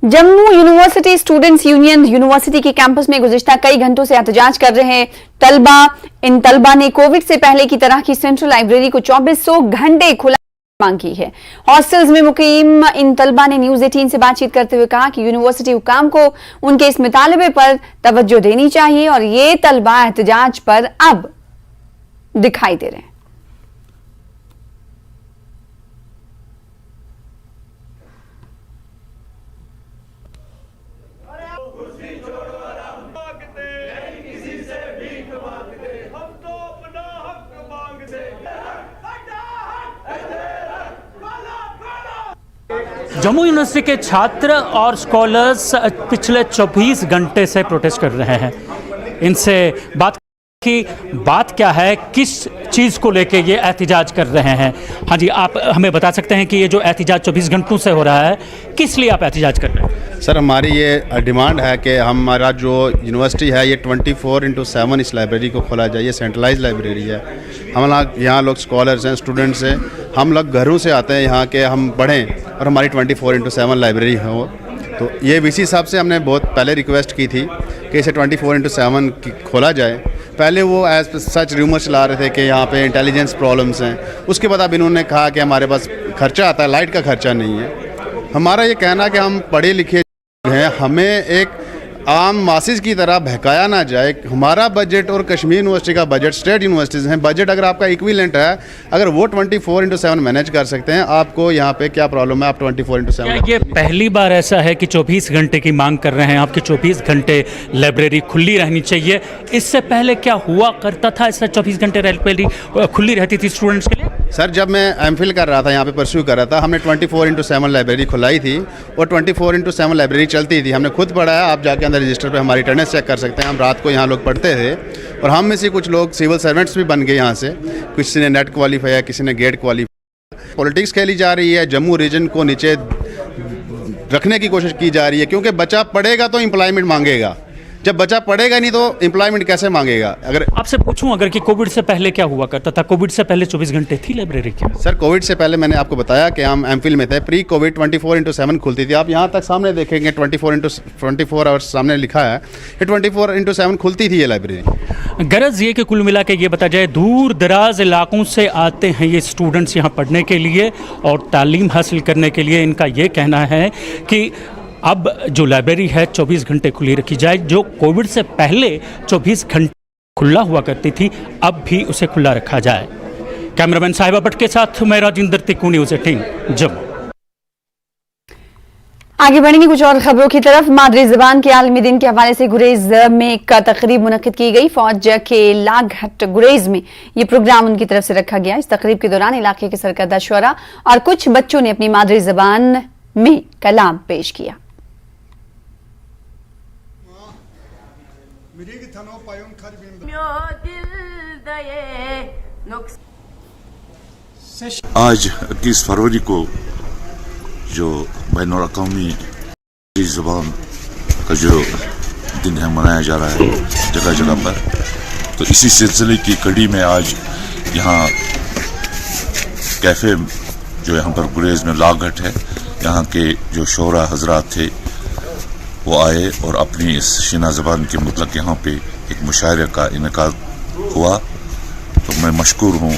Jammu university students union university के campus में गुज़िश्ता कई घंटों से एहतजाज कर रहे हैं तलबा। इन तलबा ने कोविड से पहले की तरह की सेंट्रल लाइब्रेरी को 2400 घंटे खुला मांग की है। हॉस्टल्स में मुकीम इन तलबा ने न्यूज 18 से बातचीत करते हुए कहा कि यूनिवर्सिटी हुकाम को उनके इस मुतालबे पर तवज्जो देनी चाहिए और ये तलबा एहतजाज पर अब दिखाई दे रहे हैं। जम्मू यूनिवर्सिटी के छात्र और स्कॉलर्स पिछले 24 घंटे से प्रोटेस्ट कर रहे हैं। इनसे बात क्या है, किस चीज़ को लेके ये एहतिजाज कर रहे हैं? हाँ जी, आप हमें बता सकते हैं कि ये जो एहतिजाज 24 घंटों से हो रहा है, किस लिए आप एहतिजाज कर रहे हैं? सर, हमारी ये डिमांड है कि हमारा जो यूनिवर्सिटी है ये 24/7 इस लाइब्रेरी को खोला जाए। ये सेंट्रलाइज लाइब्रेरी है। हम लोग यहाँ लोग स्कॉलर्स हैं, स्टूडेंट्स हैं, हम लोग घरों से आते हैं यहाँ के, हम पढ़ें और हमारी 24/7 लाइब्रेरी हो। तो ये वीसी साहब से हमने बहुत पहले रिक्वेस्ट की थी कि इसे 24/7 खोला जाए। पहले वो एज सच रूमर चला रहे थे कि यहाँ पे इंटेलिजेंस प्रॉब्लम्स हैं। उसके बाद अब इन्होंने कहा कि हमारे पास खर्चा आता है, लाइट का खर्चा नहीं है। हमारा ये कहना कि हम पढ़े लिखे हैं, हमें एक आम मासिस की तरह बहकाया ना जाए। हमारा बजट और कश्मीर यूनिवर्सिटी का बजट, स्टेट यूनिवर्सिटीज़ हैं, बजट अगर आपका इक्विवेलेंट है, अगर वो 24/7 मैनेज कर सकते हैं, आपको यहाँ पे क्या प्रॉब्लम है? आप 24/7। क्या ये पहली बार ऐसा है कि 24 घंटे की मांग कर रहे हैं आपकी 24 घंटे लाइब्रेरी खुली रहनी चाहिए? इससे पहले क्या हुआ करता था? इससे 24 घंटे लाइब्रेरी खुली रहती थी स्टूडेंट्स के लिए? सर, जब मैं एमफिल कर रहा था, यहाँ पे परस्यू कर रहा था, हमने 24/7 लाइब्रेरी खुलाई थी और 24/7 लाइब्रेरी चलती थी। हमने खुद पढ़ा है, आप जाके अंदर रजिस्टर पे हमारी अटेंडेंस चेक कर सकते हैं। हम रात को यहाँ लोग पढ़ते थे और हम में से कुछ लोग सिविल सर्वेंट्स भी बन गए यहाँ से। किसी ने नेट क्वालिफाई है, किसी ने गेट क्वालिफाई। पॉलिटिक्स खेली जा रही है, जम्मू रीजन को नीचे रखने की कोशिश की जा रही है, क्योंकि बच्चा पढ़ेगा तो एम्प्लॉयमेंट मांगेगा। जब बच्चा पढ़ेगा नहीं तो एम्प्लॉयमेंट कैसे मांगेगा? अगर आपसे पूछूं, अगर कि कोविड से पहले क्या हुआ करता था? कोविड से पहले 24 घंटे थी लाइब्रेरी की? सर, कोविड से पहले मैंने आपको बताया कि हम एमफिल में थे। प्री कोविड 24/7 खुलती थी। आप यहाँ तक सामने देखेंगे 24 आवर्स सामने लिखा है, ये 24/7 खुलती थी ये लाइब्रेरी। गरज ये कि कुल मिला के ये बता जाए, दूर दराज इलाकों से आते हैं ये स्टूडेंट्स यहाँ पढ़ने के लिए और तालीम हासिल करने के लिए। इनका ये कहना है कि अब जो लाइब्रेरी है 24 घंटे खुली रखी जाए। जो कोविड से पहले 24 घंटे खुला हुआ करती थी, अब भी उसे खुला रखा जाए। कैमरामैन साहिबा भट्ट के साथ मैं राजेंद्र तिक्कू, न्यूज़ 18 जम्मू। आगे बढ़ेंगे कुछ और खबरों की तरफ। मादरी ज़बान के आलमी दिन के हवाले से गुरेज में एक तकरीब मुनक्किद की गई। फौज के लागहट गुरेज में ये प्रोग्राम उनकी तरफ से रखा गया। इस तकरीब के दौरान इलाके के सरकर्दा शुरा और कुछ बच्चों ने अपनी मादरी ज़बान में कलाम पेश किया। आज 21 फरवरी को जो बैनुल-अक़वामी ज़बान का जो दिन है मनाया जा रहा है जगह जगह पर, तो इसी सिलसिले की कड़ी में आज यहाँ कैफ़े जो यहाँ पर गुरेज में लागहट है, यहाँ के जो शोरा हजरात थे वो आए और अपनी इस शीना ज़बान के मतलब यहाँ पे एक मुशायरे का इनेकाद हुआ। तो मैं मशकूर हूँ